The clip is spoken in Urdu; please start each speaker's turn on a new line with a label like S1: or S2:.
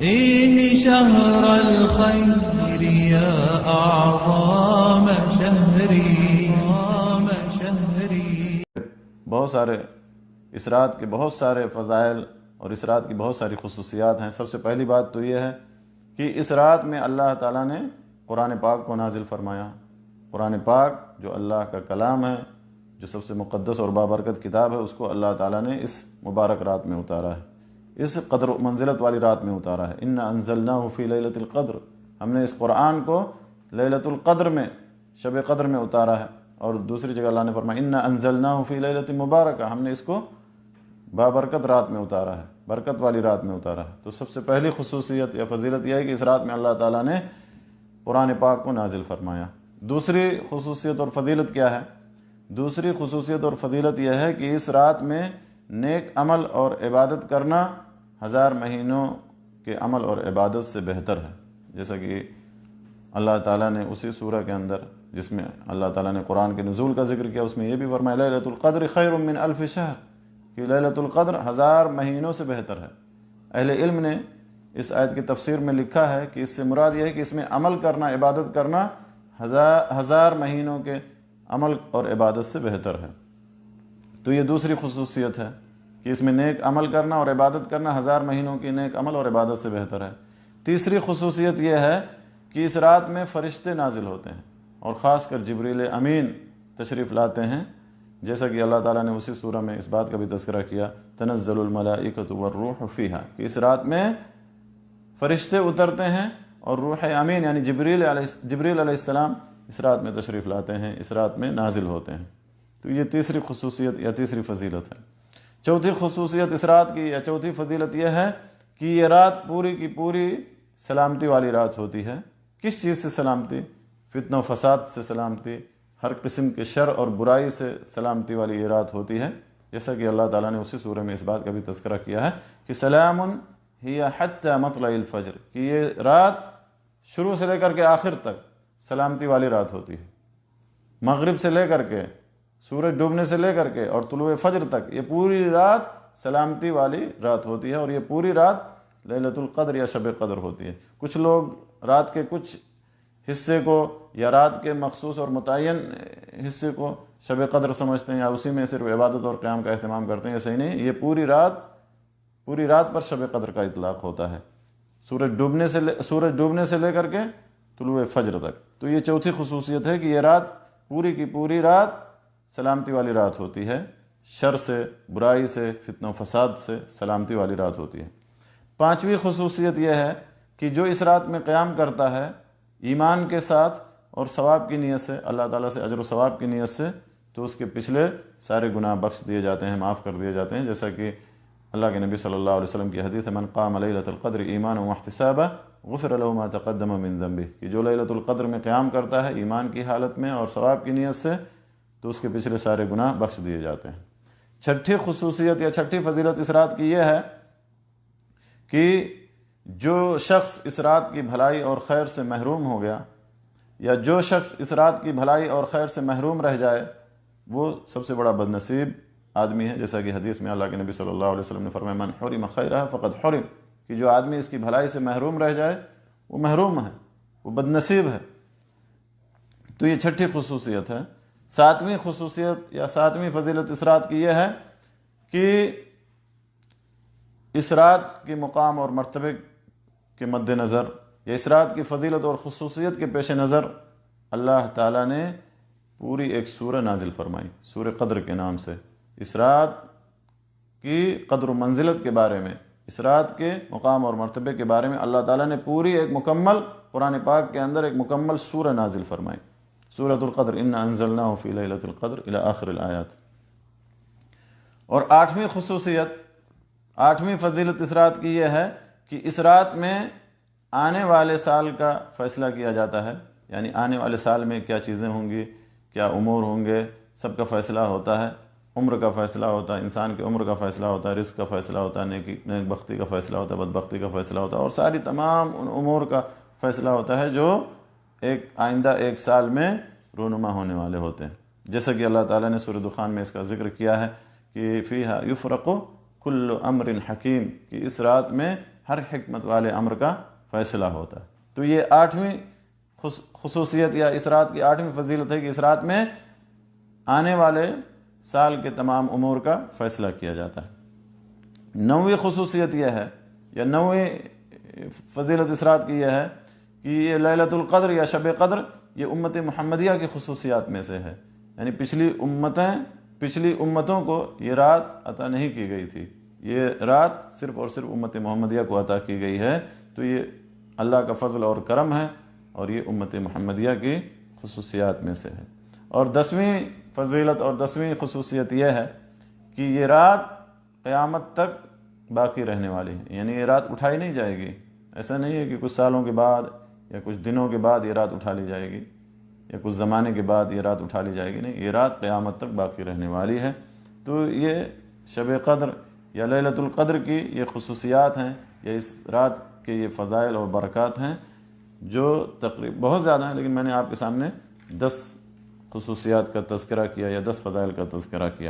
S1: إيه شهر الخير يا أعظم شهري
S2: بہت سارے اس رات کے بہت سارے فضائل اور اس رات کی بہت ساری خصوصیات ہیں۔ سب سے پہلی بات تو یہ ہے کہ اس رات میں اللہ تعالیٰ نے قرآن پاک کو نازل فرمایا۔ قرآن پاک جو اللہ کا کلام ہے، جو سب سے مقدس اور بابرکت کتاب ہے، اس کو اللہ تعالیٰ نے اس مبارک رات میں اتارا ہے، اس قدر و منزلت والی رات میں اتارا ہے۔ اِنَّا أَنزَلْنَاهُ فِي لَيْلَةِ الْقَدْرِ، ہم نے اس قرآن کو لیلۃ القدر میں، شب قدر میں اتارا ہے۔ اور دوسری جگہ اللہ نے فرمایا اِنَّا أَنزَلْنَاهُ فِي لَيْلَةٍ مُبَارَكَةٍ، ہم نے اس کو بابرکت رات میں اتارا ہے، برکت والی رات میں اتارا ہے۔ تو سب سے پہلی خصوصیت یا فضیلت یہ ہے کہ اس رات میں اللہ تعالیٰ نے قرآن پاک کو نازل فرمایا۔ دوسری خصوصیت اور فضیلت کیا ہے؟ دوسری خصوصیت اور فضیلت یہ ہے کہ اس رات میں نیک عمل اور عبادت کرنا 1000 مہینوں کے عمل اور عبادت سے بہتر ہے۔ جیسا کہ اللہ تعالیٰ نے اسی سورہ کے اندر، جس میں اللہ تعالیٰ نے قرآن کے نزول کا ذکر کیا، اس میں یہ بھی فرمایا لیلۃ القدر خیر من الف شہر، کہ لیلۃ القدر 1000 مہینوں سے بہتر ہے۔ اہل علم نے اس آیت کی تفسیر میں لکھا ہے کہ اس سے مراد یہ ہے کہ اس میں عمل کرنا، عبادت کرنا 1000 مہینوں کے عمل اور عبادت سے بہتر ہے۔ تو یہ دوسری خصوصیت ہے کہ اس میں نیک عمل کرنا اور عبادت کرنا 1000 مہینوں کی نیک عمل اور عبادت سے بہتر ہے۔ تیسری خصوصیت یہ ہے کہ اس رات میں فرشتے نازل ہوتے ہیں، اور خاص کر جبریل امین تشریف لاتے ہیں، جیسا کہ اللہ تعالیٰ نے اسی سورہ میں اس بات کا بھی تذکرہ کیا تنزل الملائکۃ والروح فیہا، کہ اس رات میں فرشتے اترتے ہیں اور روح امین یعنی جبریل علیہ السلام اس رات میں تشریف لاتے ہیں، اس رات میں نازل ہوتے ہیں۔ تو یہ تیسری خصوصیت یا تیسری فضیلت ہے۔ چوتھی خصوصیت اس رات کی یا چوتھی فضیلت یہ ہے کہ یہ رات پوری کی پوری سلامتی والی رات ہوتی ہے۔ کس چیز سے سلامتی؟ فتنہ و فساد سے سلامتی، ہر قسم کے شر اور برائی سے سلامتی والی یہ رات ہوتی ہے، جیسا کہ اللہ تعالیٰ نے اسی سورہ میں اس بات کا بھی تذکرہ کیا ہے کہ سلام ہی حتی مطلع الفجر، کہ یہ رات شروع سے لے کر کے آخر تک سلامتی والی رات ہوتی ہے۔ مغرب سے لے کر کے، سورج ڈوبنے سے لے کر کے اور طلوع فجر تک یہ پوری رات سلامتی والی رات ہوتی ہے، اور یہ پوری رات لیلۃ القدر یا شب قدر ہوتی ہے۔ کچھ لوگ رات کے کچھ حصے کو یا رات کے مخصوص اور متعین حصے کو شب قدر سمجھتے ہیں، یا اسی میں صرف عبادت اور قیام کا اہتمام کرتے ہیں۔ ایسا ہی نہیں، یہ پوری رات پر شب قدر کا اطلاق ہوتا ہے، سورج ڈوبنے سے لے کر کے طلوع فجر تک۔ تو یہ چوتھی خصوصیت ہے کہ یہ رات پوری کی پوری رات سلامتی والی رات ہوتی ہے، شر سے، برائی سے، فتنہ و فساد سے سلامتی والی رات ہوتی ہے۔ پانچویں خصوصیت یہ ہے کہ جو اس رات میں قیام کرتا ہے ایمان کے ساتھ اور ثواب کی نیت سے، اللہ تعالیٰ سے اجر و ثواب کی نیت سے، تو اس کے پچھلے سارے گناہ بخش دیے جاتے ہیں، معاف کر دیے جاتے ہیں، جیسا کہ اللہ کے نبی صلی اللہ علیہ وسلم کی حدیث ہے من قام لیلۃ القدر ایمانا واحتسابا غفر له ما تقدم من ذنبه، کہ جو لیلۃ القدر میں قیام کرتا ہے ایمان کی حالت میں اور ثواب کی نیت سے، تو اس کے پچھلے سارے گناہ بخش دیے جاتے ہیں۔ چھٹی خصوصیت یا چھٹی فضیلت اس رات کی یہ ہے کہ جو شخص اس رات کی بھلائی اور خیر سے محروم ہو گیا، یا جو شخص اس رات کی بھلائی اور خیر سے محروم رہ جائے، وہ سب سے بڑا بد نصیب آدمی ہے، جیسا کہ حدیث میں اللہ کے نبی صلی اللہ علیہ وسلم نے فرمایا من حرم خیرہ فقد حرم، کہ جو آدمی اس کی بھلائی سے محروم رہ جائے وہ محروم ہے، وہ بد نصیب ہے۔ تو یہ چھٹی خصوصیت ہے۔ ساتویں خصوصیت یا ساتویں فضیلت اس رات کی یہ ہے کہ اس رات کے مقام اور مرتبے کے مد نظر یا اس رات کی فضیلت اور خصوصیت کے پیش نظر اللہ تعالیٰ نے پوری ایک سورہ نازل فرمائی، سورہ قدر کے نام سے۔ اس رات کی قدر و منزلت کے بارے میں، اس رات کے مقام اور مرتبے کے بارے میں اللہ تعالیٰ نے پوری ایک مکمل قرآن پاک کے اندر ایک مکمل سورہ نازل فرمائی، سورۃ القدر انا انزلناہ فی لیلۃ القدر الی آخر الآیات۔ اور آٹھویں خصوصیت، آٹھویں فضیلت اس رات کی یہ ہے کہ اس رات میں آنے والے سال کا فیصلہ کیا جاتا ہے، یعنی آنے والے سال میں کیا چیزیں ہوں گی، کیا امور ہوں گے، سب کا فیصلہ ہوتا ہے۔ عمر کا فیصلہ ہوتا ہے، انسان کی عمر کا فیصلہ ہوتا ہے، رزق کا فیصلہ ہوتا ہے، نیک بختی کا فیصلہ ہوتا ہے، بدبختی کا فیصلہ ہوتا ہے، اور ساری تمام ان امور کا فیصلہ ہوتا ہے جو ایک آئندہ ایک سال میں رونما ہونے والے ہوتے ہیں، جیسا کہ اللہ تعالیٰ نے سورہ دخان میں اس کا ذکر کیا ہے کہ فیہا یفرق کل امر حکیم، کہ اس رات میں ہر حکمت والے امر کا فیصلہ ہوتا ہے۔ تو یہ 8ویں خصوصیت یا اس رات کی 8ویں فضیلت ہے کہ اس رات میں آنے والے سال کے تمام امور کا فیصلہ کیا جاتا ہے۔ 9ویں خصوصیت یہ ہے یا 9ویں فضیلت اس رات کی یہ ہے کہ یہ لیلۃ القدر یا شب قدر یہ امت محمدیہ کی خصوصیات میں سے ہے، یعنی پچھلی امتوں کو یہ رات عطا نہیں کی گئی تھی، یہ رات صرف اور صرف امت محمدیہ کو عطا کی گئی ہے۔ تو یہ اللہ کا فضل اور کرم ہے اور یہ امت محمدیہ کی خصوصیات میں سے ہے۔ اور 10ویں فضیلت اور 10ویں خصوصیت یہ ہے کہ یہ رات قیامت تک باقی رہنے والی ہے، یعنی یہ رات اٹھائی نہیں جائے گی۔ ایسا نہیں ہے کہ کچھ سالوں کے بعد یا کچھ دنوں کے بعد یہ رات اٹھا لی جائے گی یا کچھ زمانے کے بعد یہ رات اٹھا لی جائے گی، نہیں، یہ رات قیامت تک باقی رہنے والی ہے۔ تو یہ شب قدر یا لیلۃ القدر کی یہ خصوصیات ہیں یا اس رات کے یہ فضائل اور برکات ہیں جو تقریباً بہت زیادہ ہیں، لیکن میں نے آپ کے سامنے 10 خصوصیات کا تذکرہ کیا یا 10 فضائل کا تذکرہ کیا۔